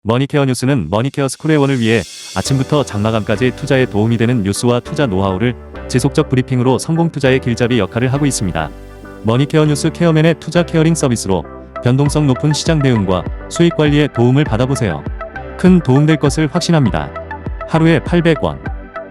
머니케어 뉴스는 머니케어 스쿨회원을 위해 아침부터 장마감까지 투자에 도움이 되는 뉴스와 투자 노하우를 지속적 브리핑으로 성공 투자의 길잡이 역할을 하고 있습니다. 머니케어 뉴스 케어맨의 투자 케어링 서비스로 변동성 높은 시장 대응과 수익 관리에 도움을 받아보세요. 큰 도움될 것을 확신합니다. 하루에 800원.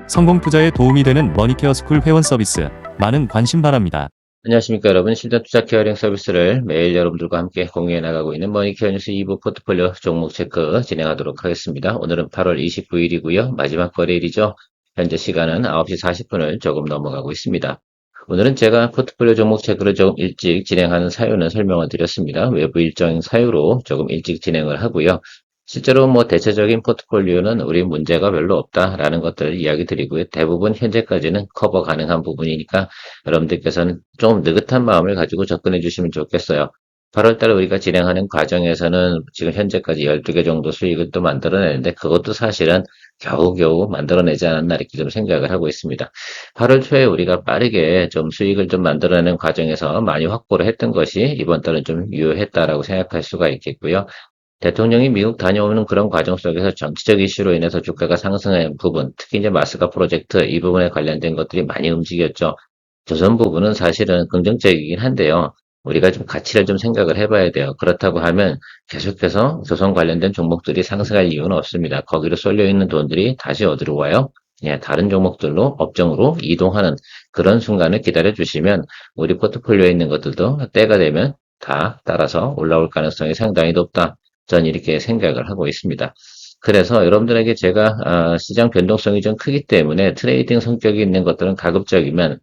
성공 투자에 도움이 되는 머니케어 스쿨 회원 서비스. 많은 관심 바랍니다. 안녕하십니까 여러분. 실전 투자 케어링 서비스를 매일 여러분들과 함께 공유해 나가고 있는 머니케어 뉴스 2부 포트폴리오 종목 체크 진행하도록 하겠습니다. 오늘은 8월 29일이고요. 마지막 거래일이죠. 현재 시간은 9시 40분을 조금 넘어가고 있습니다. 오늘은 제가 포트폴리오 종목 체크를 조금 일찍 진행하는 사유는 설명을 드렸습니다. 외부 일정 사유로 조금 일찍 진행을 하고요. 실제로 대체적인 포트폴리오는 우리 문제가 별로 없다라는 것들 이야기 드리고요. 대부분 현재까지는 커버 가능한 부분이니까 여러분들께서는 좀 느긋한 마음을 가지고 접근해 주시면 좋겠어요. 8월달 우리가 진행하는 과정에서는 지금 현재까지 12개 정도 수익을 또 만들어내는데 그것도 사실은 겨우겨우 만들어내지 않았나 이렇게 좀 생각을 하고 있습니다. 8월 초에 우리가 빠르게 좀 수익을 좀 만들어내는 과정에서 많이 확보를 했던 것이 이번 달은 좀 유효했다라고 생각할 수가 있겠고요. 대통령이 미국 다녀오는 그런 과정 속에서 정치적 이슈로 인해서 주가가 상승한 부분, 특히 이제 마스카 프로젝트 이 부분에 관련된 것들이 많이 움직였죠. 조선 부분은 사실은 긍정적이긴 한데요. 우리가 좀 가치를 좀 생각을 해봐야 돼요. 그렇다고 하면 계속해서 조선 관련된 종목들이 상승할 이유는 없습니다. 거기로 쏠려 있는 돈들이 다시 어디로 와요? 예, 다른 종목들로 업종으로 이동하는 그런 순간을 기다려 주시면 우리 포트폴리오에 있는 것들도 때가 되면 다 따라서 올라올 가능성이 상당히 높다. 전 이렇게 생각을 하고 있습니다. 그래서 여러분들에게 제가 시장 변동성이 좀 크기 때문에 트레이딩 성격이 있는 것들은 가급적이면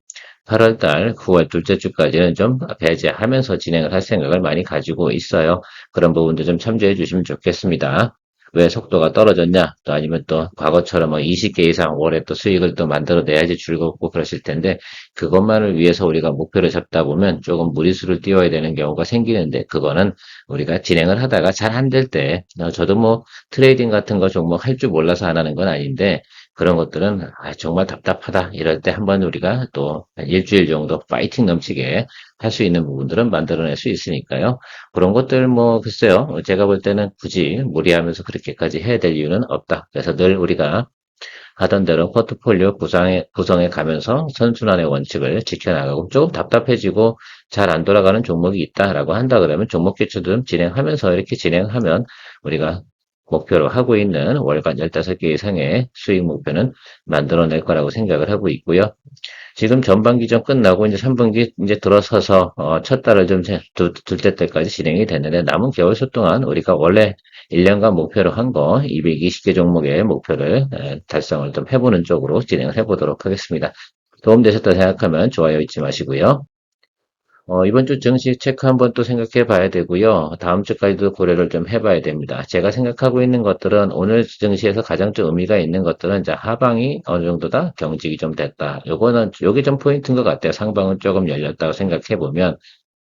8월달, 9월 둘째 주까지는 좀 배제하면서 진행을 할 생각을 많이 가지고 있어요. 그런 부분도 좀 참조해 주시면 좋겠습니다. 왜 속도가 떨어졌냐? 또 아니면 또 과거처럼 20개 이상 월에 또 수익을 또 만들어내야지 즐겁고 그러실 텐데 그것만을 위해서 우리가 목표를 잡다 보면 조금 무리수를 띄워야 되는 경우가 생기는데 그거는 우리가 진행을 하다가 잘 안 될 때 저도 트레이딩 같은 거 종목 할 줄 몰라서 안 하는 건 아닌데 그런 것들은 정말 답답하다 이럴 때 한번 우리가 또 일주일 정도 파이팅 넘치게 할 수 있는 부분들은 만들어낼 수 있으니까요. 그런 것들 글쎄요. 제가 볼 때는 굳이 무리하면서 그렇게까지 해야 될 이유는 없다. 그래서 늘 우리가 하던 대로 포트폴리오 구성해 가면서 선순환의 원칙을 지켜나가고 조금 답답해지고 잘 안 돌아가는 종목이 있다라고 한다 그러면 종목 개최도 좀 진행하면서 이렇게 진행하면 우리가 목표로 하고 있는 월간 15개 이상의 수익 목표는 만들어낼 거라고 생각을 하고 있고요. 지금 전반기전 끝나고 이제 3분기 이제 들어서서 첫 달을 좀 둘째 때까지 진행이 됐는데 남은 개월수 동안 우리가 원래 1년간 목표로 한 거 220개 종목의 목표를 달성을 좀 해보는 쪽으로 진행을 해보도록 하겠습니다. 도움되셨다 생각하면 좋아요 잊지 마시고요. 이번 주 증시 체크 한번 또 생각해 봐야 되고요. 다음 주까지도 고려를 좀 해봐야 됩니다. 제가 생각하고 있는 것들은 오늘 증시에서 가장 좀 의미가 있는 것들은 하방이 어느 정도다 경직이 좀 됐다. 요게 좀 포인트인 것 같아요. 상방은 조금 열렸다고 생각해 보면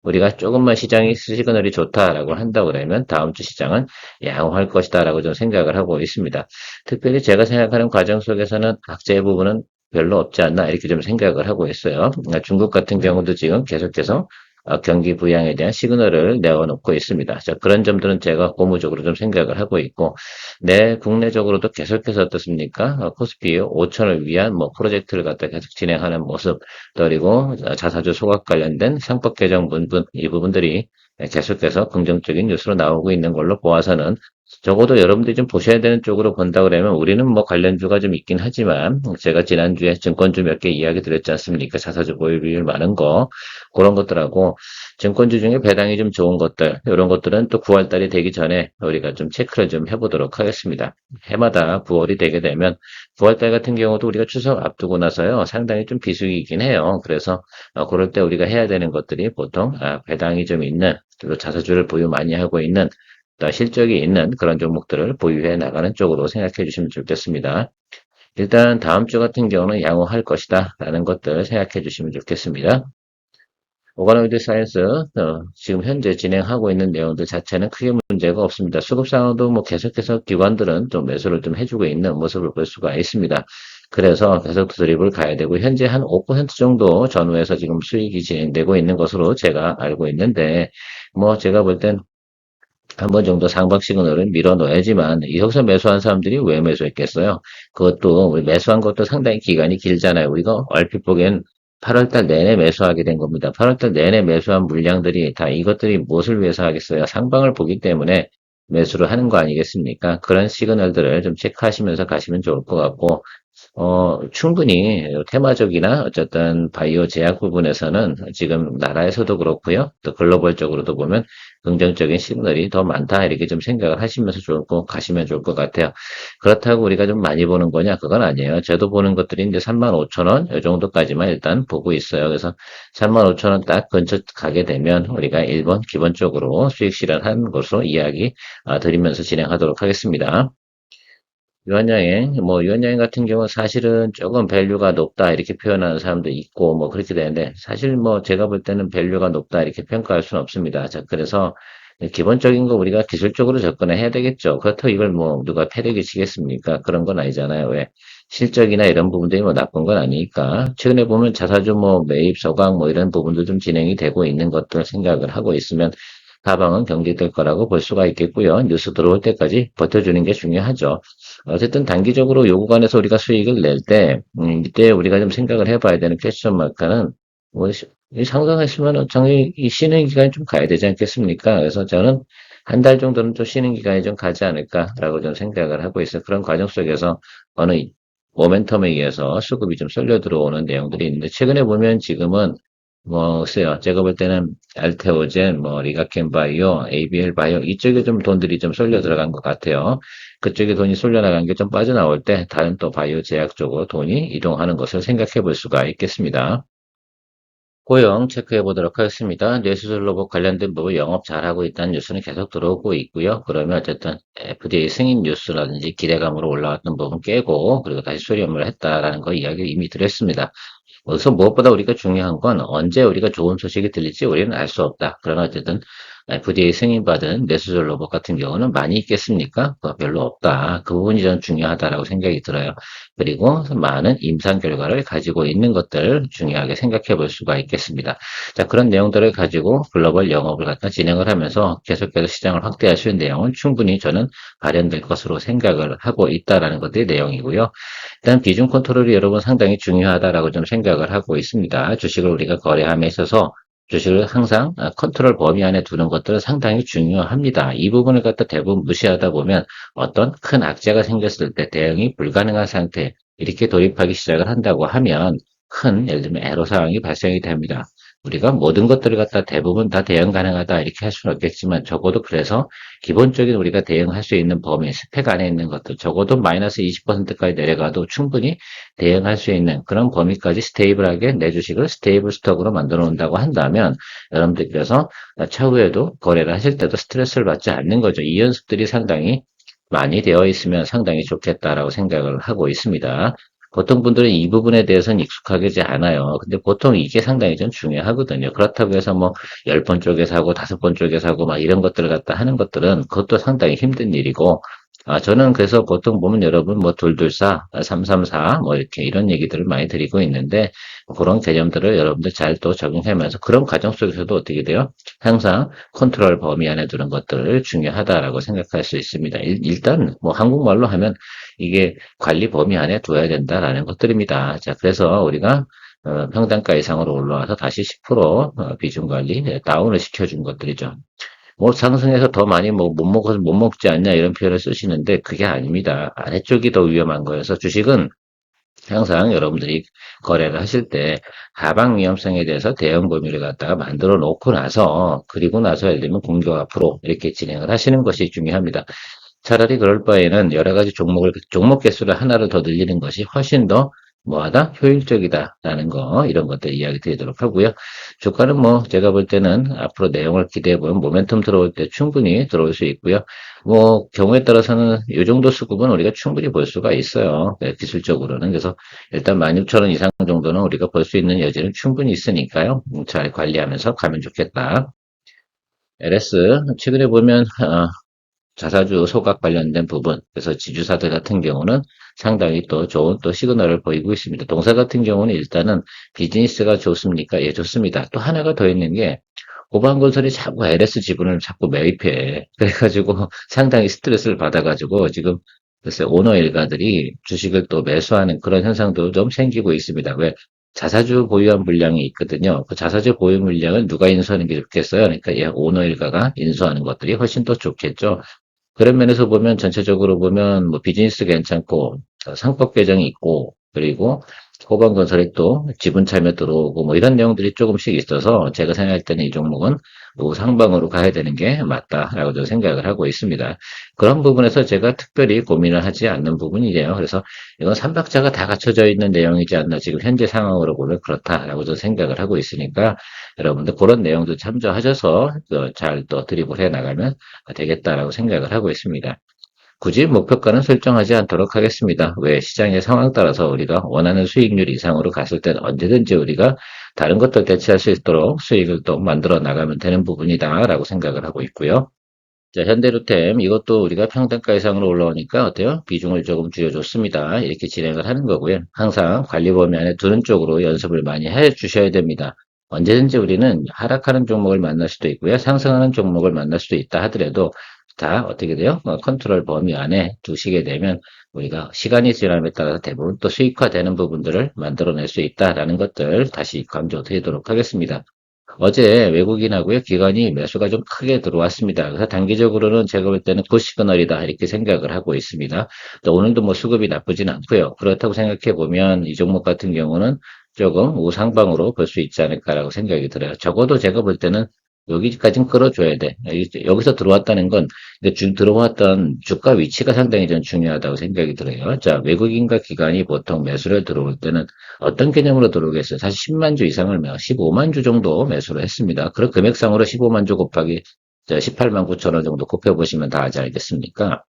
우리가 조금만 시장이 시그널이 좋다라고 한다고 그러면 다음 주 시장은 양호할 것이다라고 좀 생각을 하고 있습니다. 특별히 제가 생각하는 과정 속에서는 악재의 부분은 별로 없지 않나 이렇게 좀 생각을 하고 있어요. 중국 같은 경우도 지금 계속해서 경기 부양에 대한 시그널을 내어놓고 있습니다. 그런 점들은 제가 고무적으로 좀 생각을 하고 있고, 국내적으로도 계속해서 어떻습니까? 코스피 5천을 위한 프로젝트를 갖다 계속 진행하는 모습, 그리고 자사주 소각 관련된 상법 개정 문분, 이 부분들이 계속해서 긍정적인 뉴스로 나오고 있는 걸로 보아서는 적어도 여러분들이 좀 보셔야 되는 쪽으로 본다 그러면 우리는 관련주가 좀 있긴 하지만 제가 지난주에 증권주 몇 개 이야기 드렸지 않습니까? 자사주 보유 비율 많은 거 그런 것들하고 증권주 중에 배당이 좀 좋은 것들 이런 것들은 또 9월 달이 되기 전에 우리가 좀 체크를 좀 해보도록 하겠습니다. 해마다 9월이 되게 되면 9월 달 같은 경우도 우리가 추석 앞두고 나서요 상당히 좀 비수기이긴 해요. 그래서 그럴 때 우리가 해야 되는 것들이 보통 배당이 좀 있는 그리고 자사주를 보유 많이 하고 있는 실적이 있는 그런 종목들을 보유해 나가는 쪽으로 생각해 주시면 좋겠습니다. 일단 다음 주 같은 경우는 양호할 것이다 라는 것들 생각해 주시면 좋겠습니다. 오가노이드 사이언스 지금 현재 진행하고 있는 내용들 자체는 크게 문제가 없습니다. 수급 상황도 계속해서 기관들은 좀 매수를 좀 해주고 있는 모습을 볼 수가 있습니다. 그래서 계속 드립을 가야 되고 현재 한 5% 정도 전후에서 지금 수익이 진행되고 있는 것으로 제가 알고 있는데 제가 볼땐 한 번 정도 상방 시그널을 밀어넣어야지만 여기서 매수한 사람들이 왜 매수했겠어요? 그것도 우리 매수한 것도 상당히 기간이 길잖아요. 우리가 얼핏 보기엔 8월 달 내내 매수하게 된 겁니다. 8월 달 내내 매수한 물량들이 다 이것들이 무엇을 위해서 하겠어요? 상방을 보기 때문에 매수를 하는 거 아니겠습니까? 그런 시그널들을 좀 체크하시면서 가시면 좋을 것 같고, 충분히 테마적이나 어쨌든 바이오 제약 부분에서는 지금 나라에서도 그렇고요. 또 글로벌적으로도 보면 긍정적인 시그널이 더 많다. 이렇게 좀 생각을 하시면서 가시면 좋을 것 같아요. 그렇다고 우리가 좀 많이 보는 거냐? 그건 아니에요. 저도 보는 것들이 이제 35,000원, 이 정도까지만 일단 보고 있어요. 그래서 35,000원 딱 근처 가게 되면 우리가 1번 기본적으로 수익 실현한 것으로 이야기 드리면서 진행하도록 하겠습니다. 유한양행, 유한양행 같은 경우는 사실은 조금 밸류가 높다, 이렇게 표현하는 사람도 있고, 그렇게 되는데, 사실 제가 볼 때는 밸류가 높다, 이렇게 평가할 수는 없습니다. 자, 그래서, 기본적인 거 우리가 기술적으로 접근해야 되겠죠. 그렇다고 이걸 누가 패대기 치겠습니까? 그런 건 아니잖아요. 왜? 실적이나 이런 부분들이 나쁜 건 아니니까. 최근에 보면 자사주 매입, 서강 이런 부분도 좀 진행이 되고 있는 것들 생각을 하고 있으면, 하방은 경직될 거라고 볼 수가 있겠고요. 뉴스 들어올 때까지 버텨주는 게 중요하죠. 어쨌든 단기적으로 요 구간에서 우리가 수익을 낼 때, 이때 우리가 좀 생각을 해봐야 되는 퀘스천 마크는, 이 상승했으면 장이 이 쉬는 기간이 좀 가야 되지 않겠습니까? 그래서 저는 한 달 정도는 좀 쉬는 기간이 좀 가지 않을까라고 좀 생각을 하고 있어요. 그런 과정 속에서 어느 모멘텀에 의해서 수급이 좀 쏠려 들어오는 내용들이 있는데, 최근에 보면 지금은 글쎄요. 제가 볼 때는 알테오젠, 리가켄 바이오, ABL 바이오 이쪽에 좀 돈들이 좀 쏠려 들어간 것 같아요. 그쪽에 돈이 쏠려 나간 게 좀 빠져나올 때 다른 또 바이오 제약 쪽으로 돈이 이동하는 것을 생각해 볼 수가 있겠습니다. 고용 체크해 보도록 하겠습니다. 뇌수술 로봇 관련된 부분 영업 잘하고 있다는 뉴스는 계속 들어오고 있고요. 그러면 어쨌든 FDA 승인 뉴스라든지 기대감으로 올라왔던 부분 깨고 그리고 다시 수렴을 했다라는 거 이야기 이미 드렸습니다. 우선 무엇보다 우리가 중요한 건 언제 우리가 좋은 소식이 들릴지 우리는 알 수 없다. 그러나 어쨌든 FDA 승인받은 뇌수술 로봇 같은 경우는 많이 있겠습니까? 별로 없다. 그 부분이 저는 중요하다라고 생각이 들어요. 그리고 많은 임상 결과를 가지고 있는 것들 중요하게 생각해 볼 수가 있겠습니다. 자, 그런 내용들을 가지고 글로벌 영업을 갖다 진행을 하면서 계속해서 시장을 확대할 수 있는 내용은 충분히 저는 발현될 것으로 생각을 하고 있다라는 것들이 내용이고요. 일단 비중 컨트롤이 여러분 상당히 중요하다라고 좀 생각을 하고 있습니다. 주식을 우리가 거래함에 있어서 주식을 항상 컨트롤 범위 안에 두는 것들은 상당히 중요합니다. 이 부분을 갖다 대부분 무시하다 보면 어떤 큰 악재가 생겼을 때 대응이 불가능한 상태, 이렇게 돌입하기 시작을 한다고 하면 큰 예를 들면 애로 사항이 발생이 됩니다. 우리가 모든 것들을 갖다 대부분 다 대응 가능하다 이렇게 할 수는 없겠지만 적어도 그래서 기본적인 우리가 대응할 수 있는 범위, 스펙 안에 있는 것들 적어도 마이너스 20%까지 내려가도 충분히 대응할 수 있는 그런 범위까지 스테이블하게 내 주식을 스테이블 스톡으로 만들어 놓는다고 한다면 여러분들께서 차후에도 거래를 하실 때도 스트레스를 받지 않는 거죠. 이 연습들이 상당히 많이 되어 있으면 상당히 좋겠다라고 생각을 하고 있습니다. 보통 분들은 이 부분에 대해서는 익숙하지 않아요. 근데 보통 이게 상당히 좀 중요하거든요. 그렇다고 해서 10번 쪽에 사고 5번 쪽에 사고 막 이런 것들을 갖다 하는 것들은 그것도 상당히 힘든 일이고 저는 그래서 보통 보면 여러분 224, 334 이렇게 이런 얘기들을 많이 드리고 있는데 그런 개념들을 여러분들 잘 또 적용하면서 그런 과정 속에서도 어떻게 돼요? 항상 컨트롤 범위 안에 두는 것들을 중요하다라고 생각할 수 있습니다. 일단 한국말로 하면 이게 관리 범위 안에 둬야 된다라는 것들입니다. 자, 그래서 우리가 평단가 이상으로 올라와서 다시 10% 비중 관리 다운을 시켜준 것들이죠. 상승해서 더 많이 못 먹어서 못 먹지 않냐 이런 표현을 쓰시는데 그게 아닙니다. 아래쪽이 더 위험한 거여서 주식은 항상 여러분들이 거래를 하실 때 하방 위험성에 대해서 대응 범위를 갖다가 만들어 놓고 나서 그리고 나서 예를 들면 공격 앞으로 이렇게 진행을 하시는 것이 중요합니다. 차라리 그럴 바에는 여러 가지 종목 개수를 하나를 더 늘리는 것이 훨씬 더 뭐하다? 효율적이다라는 거, 이런 것들 이야기 드리도록 하고요. 주가는 제가 볼 때는 앞으로 내용을 기대해 보면 모멘텀 들어올 때 충분히 들어올 수 있고요. 경우에 따라서는 이 정도 수급은 우리가 충분히 볼 수가 있어요. 네, 기술적으로는. 그래서 일단 16,000원 이상 정도는 우리가 볼 수 있는 여지는 충분히 있으니까요. 잘 관리하면서 가면 좋겠다. LS, 최근에 보면, 자사주 소각 관련된 부분, 그래서 지주사들 같은 경우는 상당히 또 좋은 또 시그널을 보이고 있습니다. 동사 같은 경우는 일단은 비즈니스가 좋습니까? 예, 좋습니다. 또 하나가 더 있는 게 호반건설이 자꾸 LS 지분을 자꾸 매입해. 그래가지고 상당히 스트레스를 받아가지고 지금 글쎄 오너 일가들이 주식을 또 매수하는 그런 현상도 좀 생기고 있습니다. 왜? 자사주 보유한 물량이 있거든요. 그 자사주 보유 물량을 누가 인수하는 게 좋겠어요? 그러니까 오너 일가가 인수하는 것들이 훨씬 더 좋겠죠. 그런 면에서 보면 전체적으로 보면 뭐 비즈니스 괜찮고 상법 개정이 있고 그리고 호반건설이 또 지분 참여 들어오고 뭐 이런 내용들이 조금씩 있어서 제가 생각할 때는 이 종목은 우상방으로 가야 되는 게 맞다라고 저는 생각을 하고 있습니다. 그런 부분에서 제가 특별히 고민을 하지 않는 부분이에요. 그래서 이건 삼박자가 다 갖춰져 있는 내용이지 않나 지금 현재 상황으로 보면 그렇다라고 저는 생각을 하고 있으니까 여러분들 그런 내용도 참조하셔서 잘 또 드리블 해 나가면 되겠다라고 생각을 하고 있습니다. 굳이 목표가는 설정하지 않도록 하겠습니다. 왜 시장의 상황 따라서 우리가 원하는 수익률 이상으로 갔을 때는 언제든지 우리가 다른 것들 대체할 수 있도록 수익을 또 만들어 나가면 되는 부분이다라고 생각을 하고 있고요. 자, 현대로템 이것도 우리가 평단가 이상으로 올라오니까 어때요? 비중을 조금 줄여줬습니다. 이렇게 진행을 하는 거고요. 항상 관리 범위 안에 두는 쪽으로 연습을 많이 해 주셔야 됩니다. 언제든지 우리는 하락하는 종목을 만날 수도 있고요. 상승하는 종목을 만날 수도 있다 하더라도 다 어떻게 돼요? 컨트롤 범위 안에 두시게 되면 우리가 시간이 지남에 따라서 대부분 또 수익화되는 부분들을 만들어낼 수 있다라는 것들 다시 강조드리도록 하겠습니다. 어제 외국인하고요, 기관이 매수가 좀 크게 들어왔습니다. 그래서 단기적으로는 제가 볼 때는 굿시그널이다, 이렇게 생각을 하고 있습니다. 또 오늘도 뭐 수급이 나쁘진 않고요. 그렇다고 생각해 보면 이 종목 같은 경우는 조금 우상방으로 볼 수 있지 않을까라고 생각이 들어요. 적어도 제가 볼 때는 여기까지는 끌어줘야 돼. 여기서 들어왔다는 건 들어왔던 주가 위치가 상당히 좀 중요하다고 생각이 들어요. 자, 외국인과 기관이 보통 매수를 들어올 때는 어떤 개념으로 들어오겠어요? 사실 10만 주 이상을 15만 주 정도 매수를 했습니다. 그런 금액상으로 15만 주 곱하기 18만 9천 원 정도 곱해보시면 다 하지 알겠습니까?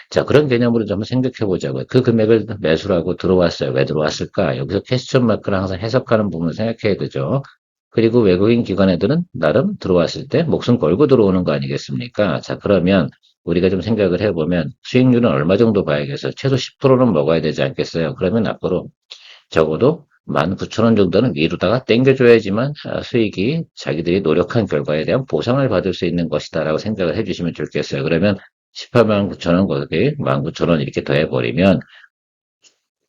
자, 그런 개념으로 좀 한번 생각해 보자고요. 그 금액을 매수를 하고 들어왔어요. 왜 들어왔을까? 여기서 캐시션 마크를 항상 해석하는 부분을 생각해야 되죠. 그리고 외국인 기관 애들은 나름 들어왔을 때 목숨 걸고 들어오는 거 아니겠습니까? 자, 그러면 우리가 좀 생각을 해보면 수익률은 얼마 정도 봐야겠어요? 최소 10%는 먹어야 되지 않겠어요? 그러면 앞으로 적어도 19,000원 정도는 위로다가 땡겨줘야지만 수익이 자기들이 노력한 결과에 대한 보상을 받을 수 있는 것이다라고 생각을 해주시면 좋겠어요. 그러면 18만 9천원 거기 19,000원 이렇게 더해버리면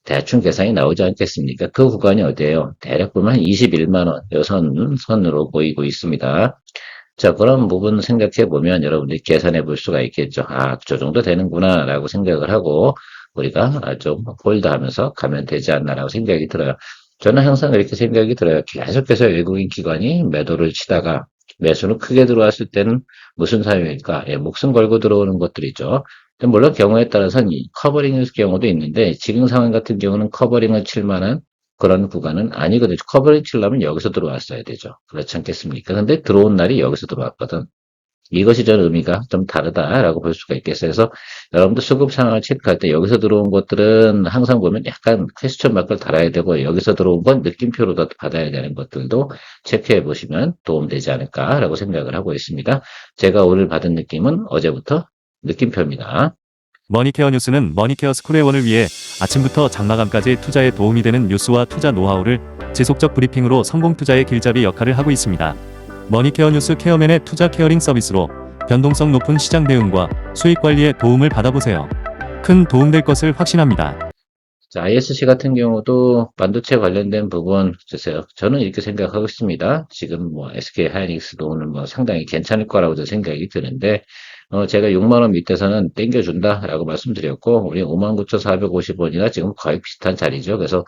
대충 계산이 나오지 않겠습니까? 그 구간이 어디예요? 대략 보면 21만 원, 선으로 보이고 있습니다. 자, 그런 부분 생각해 보면 여러분들이 계산해 볼 수가 있겠죠. 아, 저 정도 되는구나, 라고 생각을 하고, 우리가 좀 홀드 하면서 가면 되지 않나라고 생각이 들어요. 저는 항상 이렇게 생각이 들어요. 계속해서 외국인 기관이 매도를 치다가 매수는 크게 들어왔을 때는 무슨 사유일까? 예, 목숨 걸고 들어오는 것들이죠. 물론 경우에 따라서는 커버링일 경우도 있는데 지금 상황 같은 경우는 커버링을 칠 만한 그런 구간은 아니거든요. 커버링 치려면 여기서 들어왔어야 되죠. 그렇지 않겠습니까? 근데 들어온 날이 여기서 들어왔거든. 이것이 저는 의미가 좀 다르다라고 볼 수가 있겠어요. 그래서 여러분들 수급 상황을 체크할 때 여기서 들어온 것들은 항상 보면 약간 퀘스천 마크를 달아야 되고 여기서 들어온 건 느낌표로 받아야 되는 것들도 체크해 보시면 도움되지 않을까라고 생각을 하고 있습니다. 제가 오늘 받은 느낌은 어제부터 느낌표입니다. 머니케어 뉴스는 머니케어 스쿨회원을 위해 아침부터 장마감까지 투자에 도움이 되는 뉴스와 투자 노하우를 지속적 브리핑으로 성공 투자의 길잡이 역할을 하고 있습니다. 머니케어 뉴스 케어맨의 투자 케어링 서비스로 변동성 높은 시장 대응과 수익 관리에 도움을 받아보세요. 큰 도움될 것을 확신합니다. 자, ISC 같은 경우도 반도체 관련된 부분 주세요. 저는 이렇게 생각하고 있습니다. 지금 뭐 SK 하이닉스도 오늘 뭐 상당히 괜찮을 거라고 생각이 드는데 제가 6만 원 밑에서는 땡겨준다라고 말씀드렸고 우리 59,450원이나 지금 거의 비슷한 자리죠. 그래서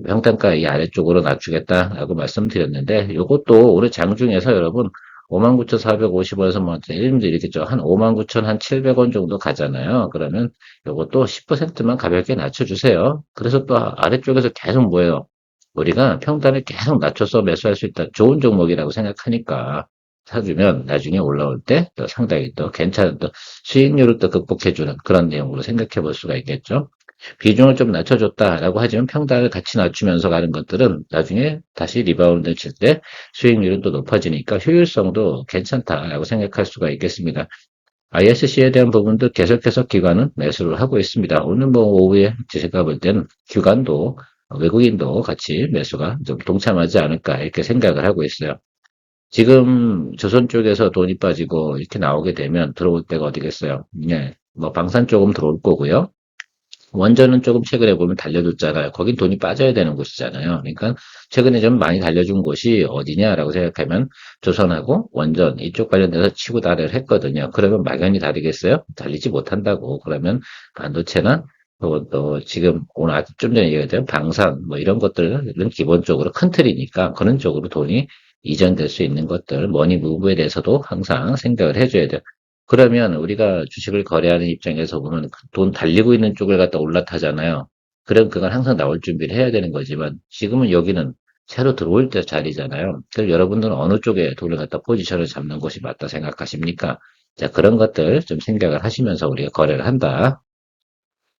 평단가 이 아래쪽으로 낮추겠다라고 말씀드렸는데 이것도 올해 장중에서 여러분 59,450원에서 뭐 예를 이렇게 한 59,700원 정도 가잖아요. 그러면 이것도 10%만 가볍게 낮춰주세요. 그래서 또 아래쪽에서 계속 뭐예요? 우리가 평단을 계속 낮춰서 매수할 수 있다. 좋은 종목이라고 생각하니까 사주면 나중에 올라올 때 또 상당히 또 괜찮은 또 수익률을 또 극복해주는 그런 내용으로 생각해 볼 수가 있겠죠. 비중을 좀 낮춰줬다라고 하지만 평단을 같이 낮추면서 가는 것들은 나중에 다시 리바운드 칠 때 수익률은 또 높아지니까 효율성도 괜찮다라고 생각할 수가 있겠습니다. ISC에 대한 부분도 계속해서 기관은 매수를 하고 있습니다. 오늘 뭐 오후에 제가 볼 때는 기관도 외국인도 같이 매수가 좀 동참하지 않을까 이렇게 생각을 하고 있어요. 지금 조선 쪽에서 돈이 빠지고 이렇게 나오게 되면 들어올 데가 어디겠어요? 네. 뭐 방산 조금 들어올 거고요. 원전은 조금 최근에 보면 달려줬잖아요. 거긴 돈이 빠져야 되는 곳이잖아요. 그러니까 최근에 좀 많이 달려준 곳이 어디냐라고 생각하면 조선하고 원전 이쪽 관련돼서 치고 달을 했거든요. 그러면 막연히 다르겠어요? 달리지 못한다고. 그러면 반도체나 또 지금 오늘 아주 좀 전에 얘기했던 방산 뭐 이런 것들은 기본적으로 큰 틀이니까 그런 쪽으로 돈이 이전될 수 있는 것들 머니 무브에 대해서도 항상 생각을 해줘야 돼요. 그러면 우리가 주식을 거래하는 입장에서 보면 그돈 달리고 있는 쪽을 갖다 올라타잖아요. 그럼 그건 항상 나올 준비를 해야 되는 거지만 지금은 여기는 새로 들어올 때 자리잖아요. 그럼 여러분들은 어느 쪽에 돈을 갖다 포지션을 잡는 것이 맞다 생각하십니까? 자, 그런 것들 좀 생각을 하시면서 우리가 거래를 한다.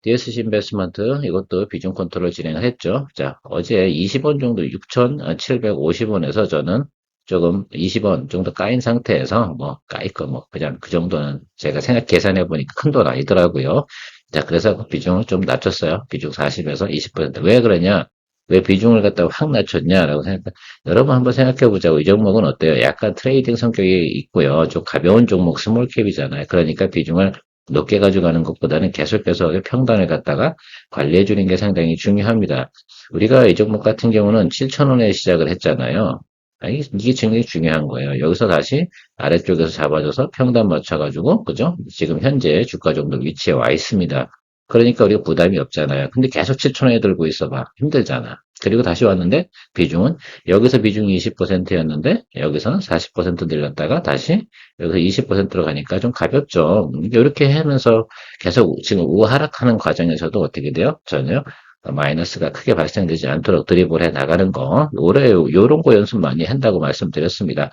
DSC 인베스트먼트 이것도 비중 컨트롤 진행을 했죠. 자, 어제 20원 정도 6,750원에서 저는 조금 20원 정도 까인 상태에서 뭐 까일 거 뭐 그냥 그 정도는 제가 계산해 보니까 큰 돈 아니더라고요. 자, 그래서 그 비중을 좀 낮췄어요. 비중 40에서 20%. 왜 그러냐? 왜 비중을 갖다가 확 낮췄냐라고 여러분 한번 생각해 보자고. 이 종목은 어때요? 약간 트레이딩 성격이 있고요. 좀 가벼운 종목 스몰캡이잖아요. 그러니까 비중을 높게 가져가는 것보다는 계속해서 평단을 갖다가 관리해 주는 게 상당히 중요합니다. 우리가 이 종목 같은 경우는 7,000원에 시작을 했잖아요. 이게 굉장히 중요한 거예요. 여기서 다시 아래쪽에서 잡아줘서 평단 맞춰가지고, 그죠? 지금 현재 주가 정도 위치에 와 있습니다. 그러니까 우리가 부담이 없잖아요. 근데 계속 7,000원에 들고 있어봐. 힘들잖아. 그리고 다시 왔는데 비중은 여기서 비중이 20%였는데 여기서는 40% 늘렸다가 다시 여기서 20%로 가니까 좀 가볍죠. 이렇게 하면서 계속 지금 우하락하는 과정에서도 어떻게 돼요? 전혀 마이너스가 크게 발생되지 않도록 드리블 해 나가는 거. 올해 요런 거 연습 많이 한다고 말씀드렸습니다.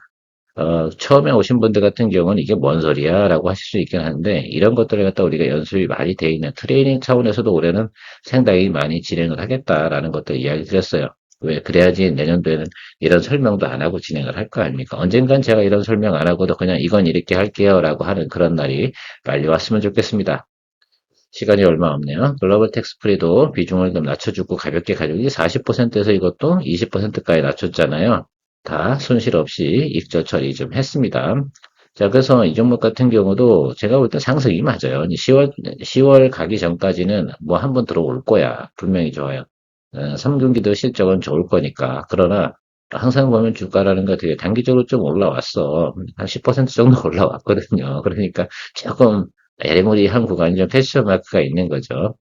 처음에 오신 분들 같은 경우는 이게 뭔 소리야? 라고 하실 수 있긴 한데, 이런 것들을 갖다 우리가 연습이 많이 돼 있는 트레이닝 차원에서도 올해는 상당히 많이 진행을 하겠다라는 것들 이야기 드렸어요. 왜, 그래야지 내년도에는 이런 설명도 안 하고 진행을 할 거 아닙니까? 언젠간 제가 이런 설명 안 하고도 그냥 이건 이렇게 할게요. 라고 하는 그런 날이 빨리 왔으면 좋겠습니다. 시간이 얼마 없네요. 글로벌 텍스프리도 비중을 좀 낮춰주고 가볍게 가지고 40%에서 이것도 20%까지 낮췄잖아요. 다 손실 없이 익절 처리 좀 했습니다. 자, 그래서 이 종목 같은 경우도 제가 볼 때 상승이 맞아요. 10월 가기 전까지는 뭐 한번 들어올 거야. 분명히 좋아요. 3분기도 실적은 좋을 거니까. 그러나 항상 보면 주가라는 거 되게 단기적으로 좀 올라왔어. 한 10% 정도 올라왔거든요. 그러니까 조금 애리모리한 구간이 좀 패션 마크가 있는 거죠.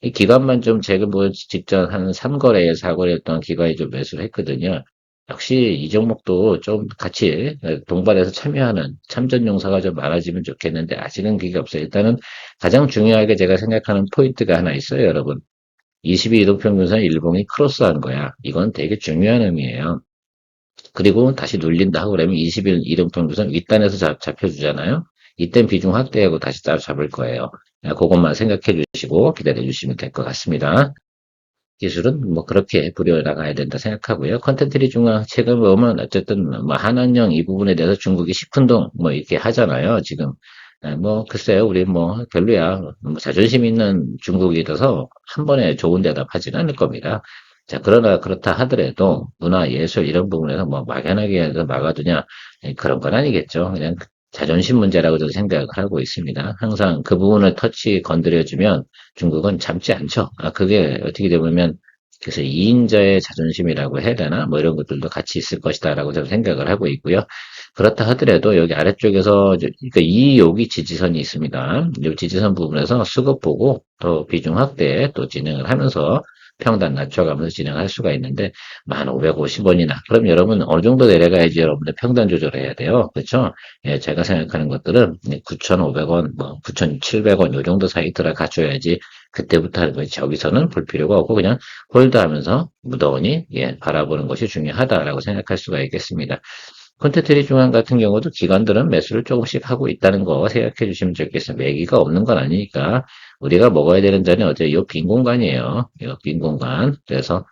이 기관만 좀 제가 뭐 직전 한 3거래에 4거래였던 기관이 좀 매수를 했거든요. 역시 이 종목도 좀 같이 동반해서 참여하는 참전 용사가 좀 많아지면 좋겠는데 아직은 그게 없어요. 일단은 가장 중요하게 제가 생각하는 포인트가 하나 있어요, 여러분. 22 이동평균선 일봉이 크로스한 거야. 이건 되게 중요한 의미예요. 그리고 다시 눌린다 하고 그러면 20일 이동평균선 윗단에서 잡혀주잖아요. 이땐 비중 확대하고 다시 따로 잡을 거예요. 그것만 생각해 주시고 기다려 주시면 될 것 같습니다. 기술은 뭐 그렇게 부려 나가야 된다 생각하고요. 컨텐츠 리중앙 최근 보면 어쨌든 뭐 한한령 이 부분에 대해서 중국이 시큰둥 뭐 이렇게 하잖아요. 지금 뭐 글쎄요, 우리 뭐 별로야. 뭐 자존심 있는 중국이라서 한 번에 좋은 대답 하지는 않을 겁니다. 자, 그러나 그렇다 하더라도 문화, 예술 이런 부분에서 뭐 막연하게 해서 막아두냐 그런 건 아니겠죠. 그냥 자존심 문제라고 저는 생각을 하고 있습니다. 항상 그 부분을 건드려주면 중국은 참지 않죠. 그게 어떻게 되면 그래서 이인자의 자존심이라고 해야 되나? 뭐 이런 것들도 같이 있을 것이다라고 저는 생각을 하고 있고요. 그렇다 하더라도 여기 아래쪽에서 그러니까 이 여기 지지선이 있습니다. 이 지지선 부분에서 수급 보고 또 비중 확대 또 진행을 하면서 평단 낮춰가면서 진행할 수가 있는데 1,550원이나 그럼 여러분 어느 정도 내려가야지 여러분들 평단 조절해야 돼요. 그렇죠? 예, 제가 생각하는 것들은 9,500원, 뭐 9,700원 요 정도 사이 들어가줘야지 그때부터 하는 거지. 저기서는 볼 필요가 없고 그냥 홀드하면서 무더니 바라보는 것이 중요하다라고 생각할 수가 있겠습니다. 콘텐츠리 중앙 같은 경우도 기관들은 매수를 조금씩 하고 있다는 거 생각해 주시면 좋겠습니다. 매기가 없는 건 아니니까 우리가 먹어야 되는 자리는 어제 이 빈 공간이에요. 이 빈 공간. 그래서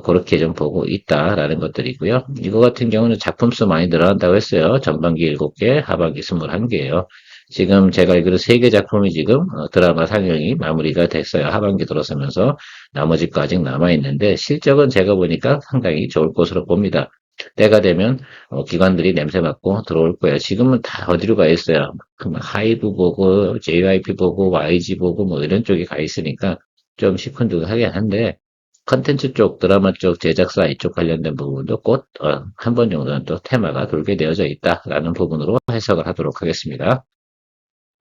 그렇게 좀 보고 있다라는 것들이고요. 이거 같은 경우는 작품 수 많이 늘어난다고 했어요. 전반기 7개, 하반기 21개예요. 지금 제가 알기로 3개 작품이 지금 드라마 상영이 마무리가 됐어요. 하반기 들어서면서 나머지 거 아직 남아있는데 실적은 제가 보니까 상당히 좋을 것으로 봅니다. 때가 되면 기관들이 냄새 맡고 들어올 거예요. 지금은 다 어디로 가 있어요? 그 하이브 보고 JYP 보고 YG 보고 뭐 이런 쪽에 가 있으니까 좀 시큰둥하긴 한데 컨텐츠 쪽, 드라마 쪽, 제작사 이쪽 관련된 부분도 곧 한 번 정도는 또 테마가 돌게 되어져 있다라는 부분으로 해석을 하도록 하겠습니다.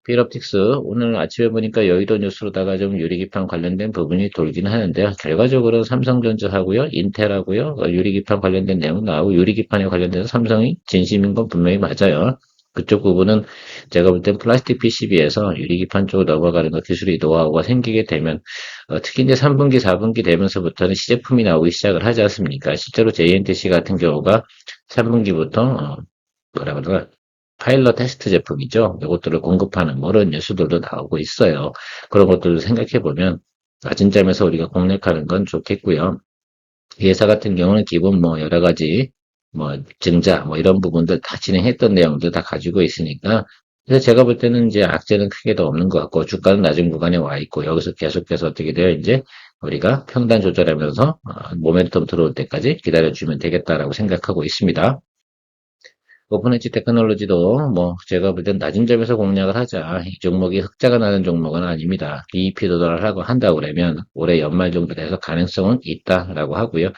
필옵틱스 오늘 아침에 보니까 여의도 뉴스로다가 좀 유리기판 관련된 부분이 돌긴 하는데요. 결과적으로 삼성전자하고요, 인텔하고요, 유리기판 관련된 내용 나오고 유리기판에 관련돼서 삼성이 진심인 건 분명히 맞아요. 그쪽 부분은 제가 볼 땐 플라스틱 PCB에서 유리기판 쪽으로 넘어가는 거 기술이 노하우가 생기게 되면 특히 이제 3분기, 4분기 되면서부터는 시제품이 나오기 시작을 하지 않습니까? 실제로 JNTC 같은 경우가 3분기부터 뭐라 그러나 파일럿 테스트 제품이죠. 이것들을 공급하는 뭐 이런 뉴스들도 나오고 있어요. 그런 것들을 생각해 보면 낮은 점에서 우리가 공략하는 건 좋겠고요. 이 회사 같은 경우는 기본 뭐 여러 가지 뭐 증자 뭐 이런 부분들 다 진행했던 내용들 다 가지고 있으니까 그래서 제가 볼 때는 이제 악재는 크게 더 없는 것 같고 주가는 낮은 구간에 와 있고 여기서 계속해서 어떻게 돼요? 이제 우리가 평단 조절하면서 모멘텀 들어올 때까지 기다려주면 되겠다라고 생각하고 있습니다. 오픈엣지 테크놀로지도 뭐 제가 볼 땐 낮은 점에서 공략을 하자. 이 종목이 흑자가 나는 종목은 아닙니다. BEP 도달하고 한다고 그러면 올해 연말 정도 돼서 가능성은 있다라고 하고요.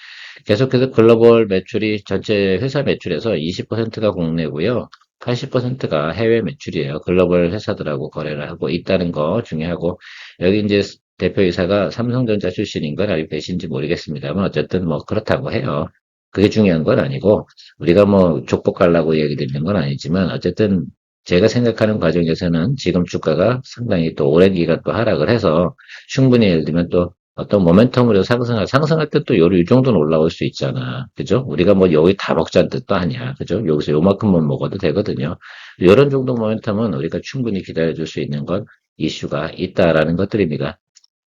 계속해서 글로벌 매출이 전체 회사 매출에서 20%가 국내고요. 80%가 해외 매출이에요. 글로벌 회사들하고 거래를 하고 있다는 거 중요하고 여기 이제 대표이사가 삼성전자 출신인 건 알고 계신지 모르겠습니다만 어쨌든 뭐 그렇다고 해요. 그게 중요한 건 아니고 우리가 뭐 족보 깔라고 얘기 드리는 건 아니지만 어쨌든 제가 생각하는 과정에서는 지금 주가가 상당히 또 오랜 기간 또 하락을 해서 충분히 예를 들면 또 어떤 모멘텀으로 상승할 때 또 이 정도는 올라올 수 있잖아. 그죠? 우리가 뭐 여기 다 먹자는 뜻도 아니야. 그죠? 여기서 요만큼만 먹어도 되거든요. 이런 정도 모멘텀은 우리가 충분히 기다려줄 수 있는 건 이슈가 있다라는 것들입니다.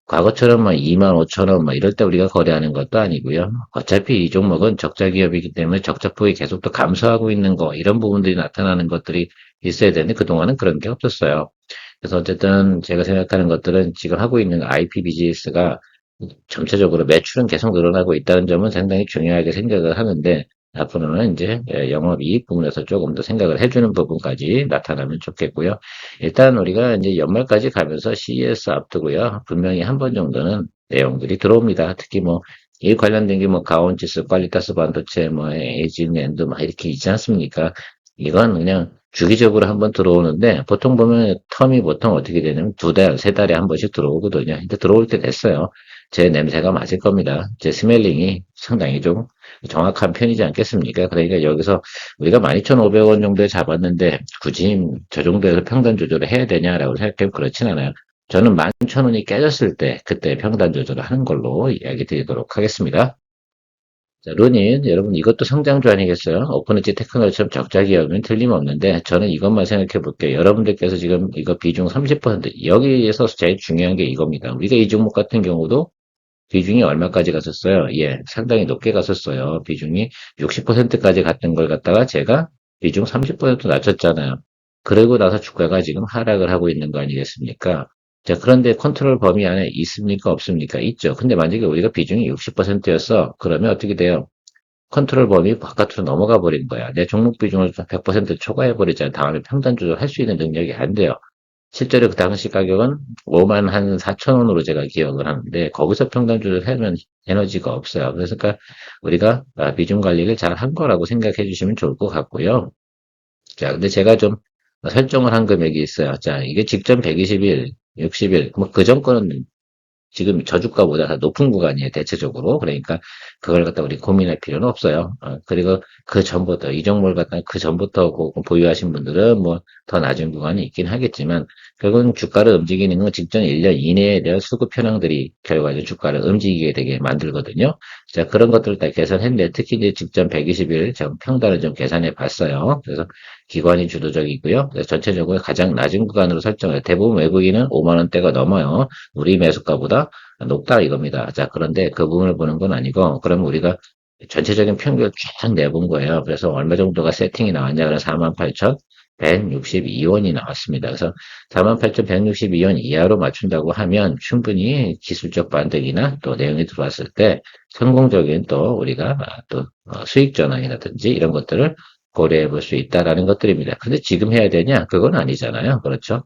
과거처럼 막 2만 5천 원, 막 이럴 때 우리가 거래하는 것도 아니고요. 어차피 이 종목은 적자 기업이기 때문에 적자폭이 계속 또 감소하고 있는 거, 이런 부분들이 나타나는 것들이 있어야 되는데 그동안은 그런 게 없었어요. 그래서 어쨌든 제가 생각하는 것들은 지금 하고 있는 IP 비즈니스가 전체적으로 매출은 계속 늘어나고 있다는 점은 상당히 중요하게 생각을 하는데 앞으로는 이제 영업이익 부분에서 조금 더 생각을 해주는 부분까지 나타나면 좋겠고요. 일단 우리가 이제 연말까지 가면서 CES 앞두고요. 분명히 한 번 정도는 내용들이 들어옵니다. 특히 뭐 이 관련된 게 뭐 가온지수, 퀄리타스 반도체, 뭐 에이징랜드 막 이렇게 있지 않습니까? 이건 그냥 주기적으로 한번 들어오는데 보통 보면 텀이 보통 어떻게 되냐면 두 달, 세 달에 한 번씩 들어오거든요. 근데 들어올 때 됐어요. 제 냄새가 맞을 겁니다. 제 스멜링이 상당히 좀 정확한 편이지 않겠습니까? 그러니까 여기서 우리가 12,500원 정도에 잡았는데 굳이 저 정도에서 평단 조절을 해야 되냐라고 생각하면 그렇진 않아요. 저는 11,000원이 깨졌을 때 그때 평단 조절을 하는 걸로 이야기 드리도록 하겠습니다. 자, 루닌, 여러분 이것도 성장주 아니겠어요? 오픈엣지 테크놀리처럼 적자 기업은 틀림없는데 저는 이것만 생각해 볼게요. 여러분들께서 지금 이거 비중 30% 여기에서 제일 중요한 게 이겁니다. 우리가 이 종목 같은 경우도 비중이 얼마까지 갔었어요? 예, 상당히 높게 갔었어요. 비중이 60%까지 갔던 걸 갖다가 제가 비중 30% 낮췄잖아요. 그러고 나서 주가가 지금 하락을 하고 있는 거 아니겠습니까? 자, 그런데 컨트롤 범위 안에 있습니까? 없습니까? 있죠. 근데 만약에 우리가 비중이 60%였어. 그러면 어떻게 돼요? 컨트롤 범위 바깥으로 넘어가 버린 거야. 내 종목 비중을 100% 초과해 버리잖아. 다음에 평단 조절할 수 있는 능력이 안 돼요. 실제로 그 당시 가격은 5만 한 4천 원으로 제가 기억을 하는데 거기서 평단 조절하면 에너지가 없어요. 그래서 그러니까 우리가 비중 관리를 잘 한 거라고 생각해 주시면 좋을 것 같고요. 자, 근데 제가 좀 설정을 한 금액이 있어요. 자, 이게 직전 120일, 60일, 뭐 그전 거는 지금 저주가보다 더 높은 구간이에요, 대체적으로. 그러니까 그걸 갖다 우리 고민할 필요는 없어요. 그리고 그 전부터, 이 종목을 갖다 그 전부터 보유하신 분들은 뭐 더 낮은 구간이 있긴 하겠지만, 결국은 주가를 움직이는 건 직전 1년 이내에 대한 수급 현황들이 결과적으로 주가를 움직이게 되게 만들거든요. 자, 그런 것들을 다 계산했는데, 특히 이제 직전 120일 평단을 좀 계산해 봤어요. 그래서 기관이 주도적이고요. 그래서 전체적으로 가장 낮은 구간으로 설정해요. 대부분 외국인은 5만 원대가 넘어요. 우리 매수가보다 높다 이겁니다. 자, 그런데 그 부분을 보는 건 아니고, 그러면 우리가 전체적인 평균을 쫙 내본 거예요. 그래서 얼마 정도가 세팅이 나왔냐, 그래서 48,000, 48,162원이 나왔습니다. 그래서 48,162원 이하로 맞춘다고 하면 충분히 기술적 반등이나 또 내용이 들어왔을 때 성공적인 또 우리가 또 수익 전환이라든지 이런 것들을 고려해 볼 수 있다라는 것들입니다. 근데 지금 해야 되냐? 그건 아니잖아요. 그렇죠?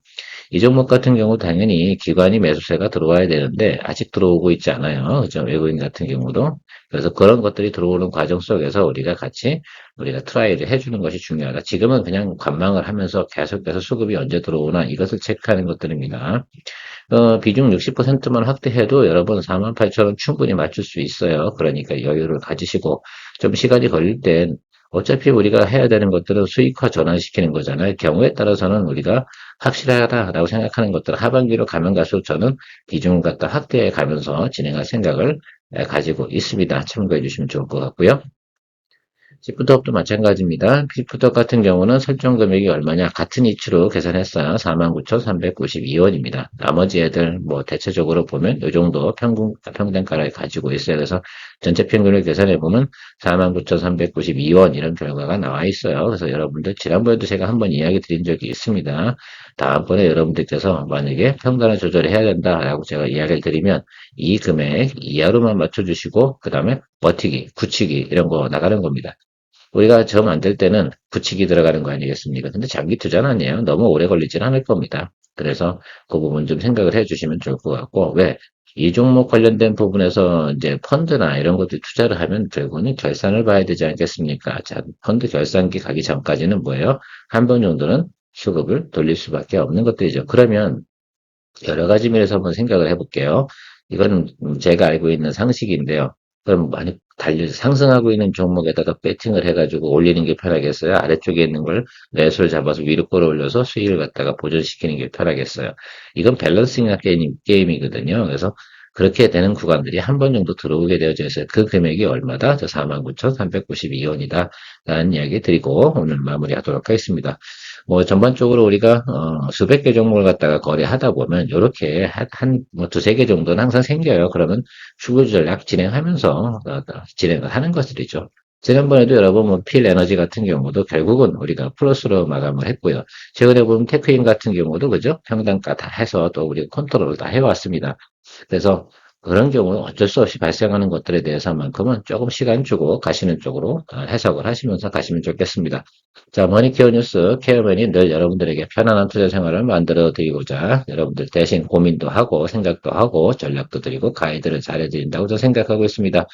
이 종목 같은 경우 당연히 기관이 매수세가 들어와야 되는데 아직 들어오고 있지 않아요. 그죠? 외국인 같은 경우도. 그래서 그런 것들이 들어오는 과정 속에서 우리가 같이 우리가 트라이를 해주는 것이 중요하다. 지금은 그냥 관망을 하면서 계속해서 수급이 언제 들어오나 이것을 체크하는 것들입니다. 비중 60%만 확대해도 여러분 48,000원 충분히 맞출 수 있어요. 그러니까 여유를 가지시고 좀 시간이 걸릴 땐 어차피 우리가 해야 되는 것들은 수익화 전환시키는 거잖아요. 경우에 따라서는 우리가 확실하다라고 생각하는 것들 하반기로 가면 갈수록 저는 비중을 갖다 확대해 가면서 진행할 생각을 가지고 있습니다. 참고해 주시면 좋을 것 같고요. 시프트업도 마찬가지입니다. 시프트업 같은 경우는 설정 금액이 얼마냐? 같은 이치로 계산했어요. 49,392원입니다. 나머지 애들 뭐 대체적으로 보면 이 정도 평균가를 가지고 있어요. 그래서 전체 평균을 계산해 보면 49,392원 이런 결과가 나와 있어요. 그래서 여러분들 지난번에도 제가 한번 이야기 드린 적이 있습니다. 다음번에 여러분들께서 만약에 평단을 조절해야 된다라고 제가 이야기를 드리면 이 금액 이하로만 맞춰주시고 그 다음에 버티기, 굳히기 이런 거 나가는 겁니다. 우리가 정 안 될 때는 붙이기 들어가는 거 아니겠습니까? 근데 장기 투자는 아니에요. 너무 오래 걸리지는 않을 겁니다. 그래서 그 부분 좀 생각을 해 주시면 좋을 것 같고, 왜? 이 종목 관련된 부분에서 이제 펀드나 이런 것들 투자를 하면 결국은 결산을 봐야 되지 않겠습니까? 자, 펀드 결산기 가기 전까지는 뭐예요? 한 번 정도는 수급을 돌릴 수밖에 없는 것들이죠. 그러면 여러 가지 면에서 한번 생각을 해볼게요. 이건 제가 알고 있는 상식인데요. 그럼 많이 상승하고 있는 종목에다가 배팅을 해가지고 올리는 게 편하겠어요? 아래쪽에 있는 걸 매수를 잡아서 위로 끌어올려서 수익을 갖다가 보존시키는 게 편하겠어요? 이건 밸런싱 게임이거든요. 그래서 그렇게 되는 구간들이 한 번 정도 들어오게 되어져 있어요. 그 금액이 얼마다? 저 49,392원이다. 라는 이야기 드리고 오늘 마무리하도록 하겠습니다. 뭐 전반적으로 우리가 수백 개 종목을 갖다가 거래하다 보면 이렇게 한뭐 두세 개 정도는 항상 생겨요. 그러면 추구 전략 진행하면서 진행을 하는 것들이죠. 지난번에도 여러분 뭐 필 에너지 같은 경우도 결국은 우리가 플러스로 마감을 했고요. 최근에 보면 테크인 같은 경우도 그죠? 평단가 다 해서 또 우리가 컨트롤을 다 해왔습니다. 그래서 그런 경우는 어쩔 수 없이 발생하는 것들에 대해서만큼은 조금 시간 주고 가시는 쪽으로 해석을 하시면서 가시면 좋겠습니다. 자, 머니케어 뉴스 케어맨이 늘 여러분들에게 편안한 투자 생활을 만들어 드리고자 여러분들 대신 고민도 하고 생각도 하고 전략도 드리고 가이드를 잘해 드린다고 저는 생각하고 있습니다.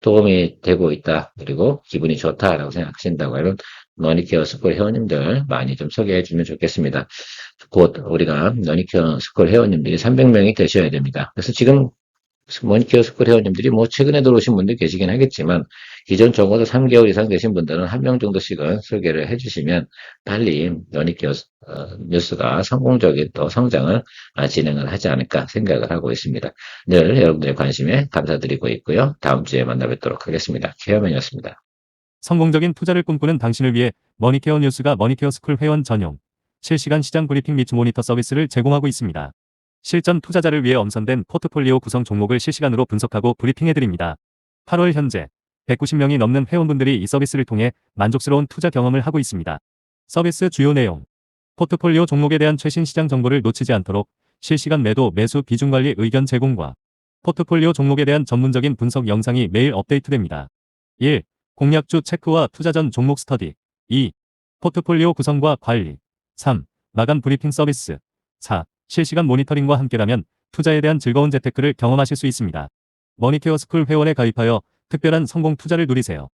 도움이 되고 있다. 그리고 기분이 좋다라고 생각하신다고 하면 머니케어 스쿨 회원님들 많이 좀 소개해 주면 좋겠습니다. 곧 우리가 머니케어 스쿨 회원님들이 300명이 되셔야 됩니다. 그래서 지금 머니케어 스쿨 회원님들이 뭐 최근에 들어오신 분들 계시긴 하겠지만 기존 적어도 3개월 이상 되신 분들은 한 명 정도씩은 소개를 해주시면 빨리 머니케어 뉴스가 성공적인 또 성장을 진행을 하지 않을까 생각을 하고 있습니다. 늘 여러분들의 관심에 감사드리고 있고요. 다음 주에 만나뵙도록 하겠습니다. 케어맨이었습니다. 성공적인 투자를 꿈꾸는 당신을 위해 머니케어 뉴스가 머니케어 스쿨 회원 전용 실시간 시장 브리핑 및 모니터 서비스를 제공하고 있습니다. 실전 투자자를 위해 엄선된 포트폴리오 구성 종목을 실시간으로 분석하고 브리핑해드립니다. 8월 현재 190명이 넘는 회원분들이 이 서비스를 통해 만족스러운 투자 경험을 하고 있습니다. 서비스 주요 내용: 포트폴리오 종목에 대한 최신 시장 정보를 놓치지 않도록 실시간 매도 매수 비중 관리 의견 제공과 포트폴리오 종목에 대한 전문적인 분석 영상이 매일 업데이트됩니다. 1. 공략주 체크와 투자 전 종목 스터디. 2. 포트폴리오 구성과 관리. 3. 마감 브리핑 서비스. 4. 실시간 모니터링과 함께라면 투자에 대한 즐거운 재테크를 경험하실 수 있습니다. 머니케어 스쿨 회원에 가입하여 특별한 성공 투자를 누리세요.